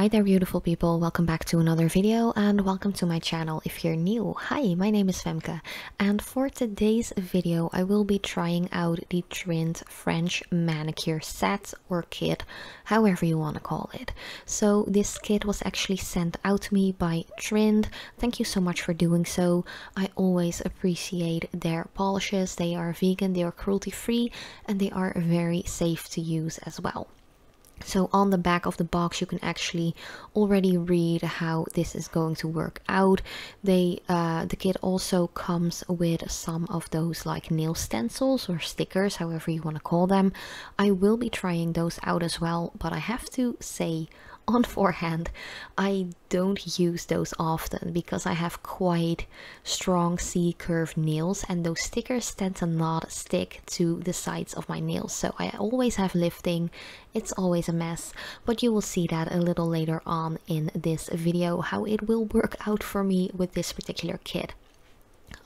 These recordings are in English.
Hi there beautiful people, welcome back to another video and welcome to my channel if you're new. Hi, my name is Femke and for today's video I will be trying out the Trind French manicure set or kit, however you want to call it. So this kit was actually sent out to me by Trind. Thank you so much for doing so. I always appreciate their polishes. They are vegan, they are cruelty free and they are very safe to use as well. So on the back of the box you can actually already read how this is going to work out. The kit also comes with some of those like nail stencils or stickers, however you want to call them. I will be trying those out as well, but I have to say on forehand I don't use those often because I have quite strong C-curve nails and those stickers tend to not stick to the sides of my nails, so I always have lifting. It's always a mess, but you will see that a little later on in this video how it will work out for me with this particular kit.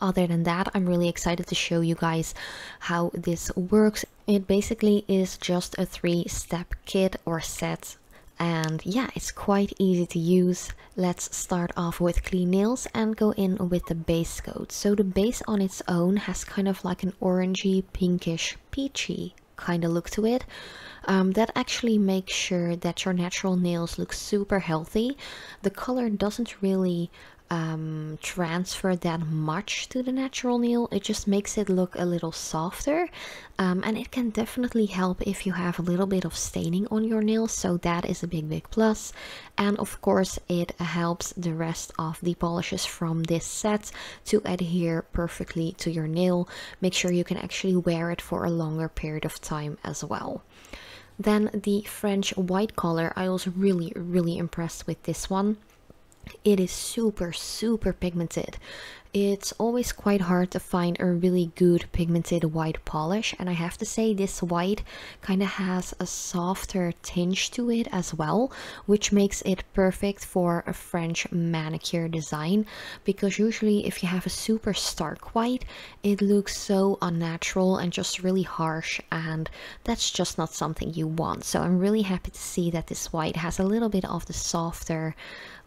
Other than that, I'm really excited to show you guys how this works. It basically is just a 3-step kit or set. And yeah, it's quite easy to use. Let's start off with clean nails and go in with the base coat. So the base on its own has kind of like an orangey, pinkish, peachy kind of look to it. That actually makes sure that your natural nails look super healthy. The color doesn't really transfer that much to the natural nail. It just makes it look a little softer, and it can definitely help if you have a little bit of staining on your nails, so that is a big plus. And of course it helps the rest of the polishes from this set to adhere perfectly to your nail. Make sure you can actually wear it for a longer period of time as well. Then the French white color, I was really impressed with this one. It is super pigmented. It's always quite hard to find a really good pigmented white polish, and I have to say this white kind of has a softer tinge to it as well, which makes it perfect for a French manicure design, because usually if you have a super stark white it looks so unnatural and just really harsh, and that's just not something you want. So I'm really happy to see that this white has a little bit of the softer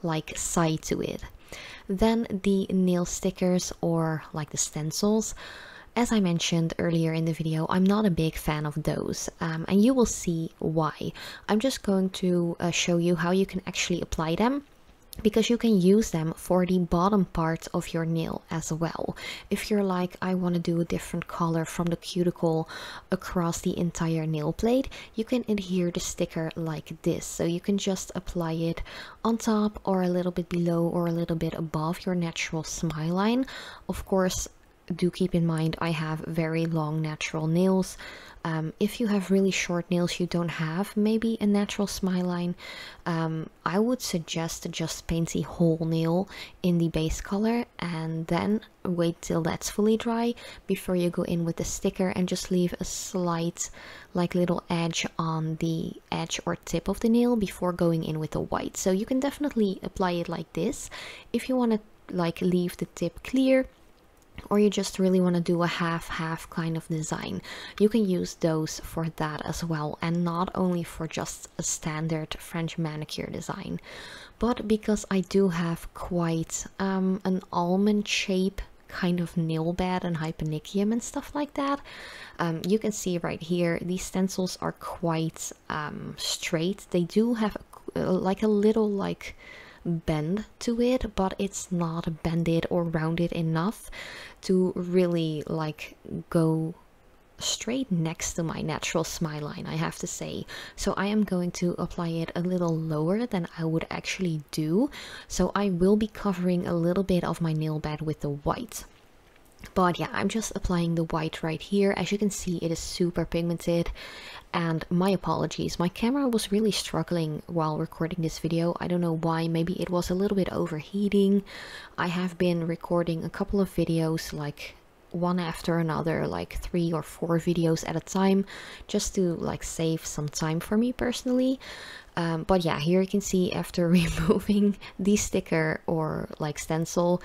like side to it. Then the nail stickers or like the stencils, as I mentioned earlier in the video, I'm not a big fan of those, and you will see why. I'm just going to show you how you can actually apply them, because you can use them for the bottom part of your nail as well. If you're like, I want to do a different color from the cuticle across the entire nail plate, you can adhere the sticker like this. So you can just apply it on top or a little bit below or a little bit above your natural smile line. Of course, do keep in mind I have very long natural nails. If you have really short nails, you don't have maybe a natural smile line, I would suggest to just paint the whole nail in the base color and then wait till that's fully dry before you go in with the sticker, and just leave a slight like little edge on the edge or tip of the nail before going in with the white. So you can definitely apply it like this if you want to like leave the tip clear, or you just really want to do a half kind of design. You can use those for that as well, and not only for just a standard French manicure design. But because I do have quite an almond shape kind of nail bed and hyponychium and stuff like that, you can see right here these stencils are quite straight. They do have like a little like bend to it, but it's not bended or rounded enough to really like go straight next to my natural smile line, I have to say. So I am going to apply it a little lower than I would actually do, so I will be covering a little bit of my nail bed with the white. But yeah, I'm just applying the white right here. As you can see, it is super pigmented, and my apologies, my camera was really struggling while recording this video. I don't know why, maybe it was a little bit overheating. I have been recording a couple of videos like one after another, like 3 or 4 videos at a time, just to like save some time for me personally. But yeah, here you can see after removing the sticker or like stencil,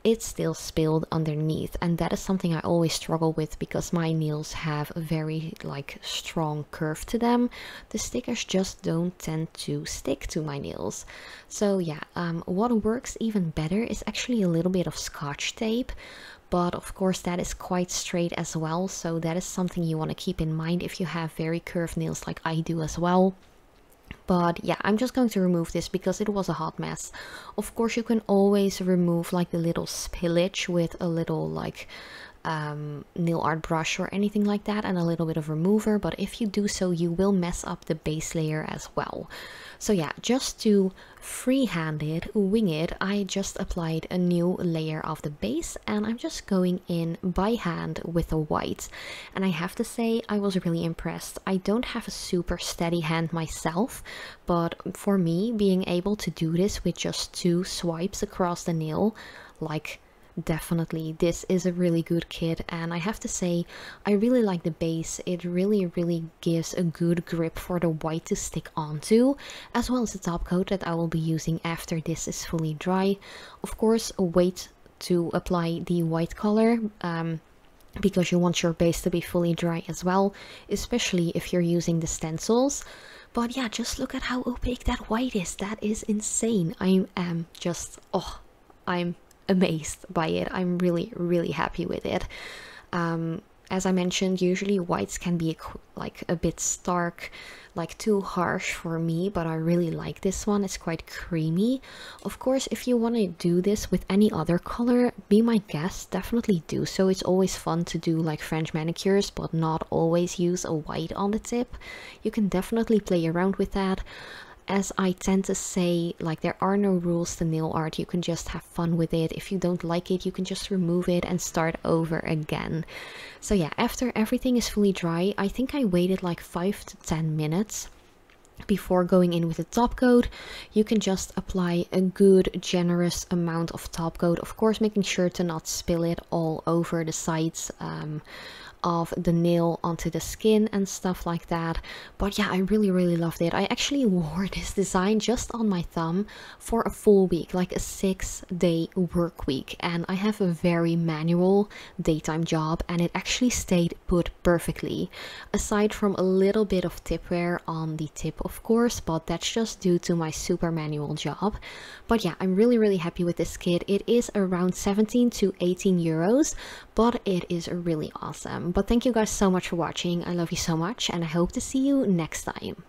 it's still spilled underneath, and that is something I always struggle with because my nails have a very like strong curve to them. The stickers just don't tend to stick to my nails. So yeah, what works even better is actually a little bit of Scotch tape, but of course that is quite straight as well, so that is something you want to keep in mind if you have very curved nails like I do as well. But yeah, I'm just going to remove this because it was a hot mess. Of course, you can always remove like the little spillage with a little like nail art brush or anything like that, and a little bit of remover, but if you do so, you will mess up the base layer as well. So yeah, just to freehand it, wing it, I just applied a new layer of the base, and I'm just going in by hand with the white. And I have to say, I was really impressed. I don't have a super steady hand myself, but for me, being able to do this with just 2 swipes across the nail, like, definitely this is a really good kit. And I have to say, I really like the base. It really gives a good grip for the white to stick onto, as well as the top coat that I will be using after this is fully dry. Of course, wait to apply the white color because you want your base to be fully dry as well, especially if you're using the stencils. But yeah, just look at how opaque that white is. That is insane. I am just, oh, I'm amazed by it. I'm really happy with it. As I mentioned, usually whites can be like a bit stark, like too harsh for me, but I really like this one. It's quite creamy. Of course, if you want to do this with any other color, be my guest, definitely do so. It's always fun to do like French manicures, but not always use a white on the tip. You can definitely play around with that. As I tend to say, like, there are no rules to nail art. You can just have fun with it. If you don't like it, you can just remove it and start over again. So yeah, after everything is fully dry, I think I waited like 5 to 10 minutes before going in with the top coat. You can just apply a good generous amount of top coat, of course making sure to not spill it all over the sides of the nail onto the skin and stuff like that. But yeah, I really loved it. I actually wore this design just on my thumb for a full week, like a 6-day work week, and I have a very manual daytime job, and it actually stayed put perfectly, aside from a little bit of tip wear on the tip, of course, but that's just due to my super manual job. But yeah, I'm really happy with this kit. It is around 17 to 18 euros, but it is really awesome. But thank you guys so much for watching. I love you so much, and I hope to see you next time.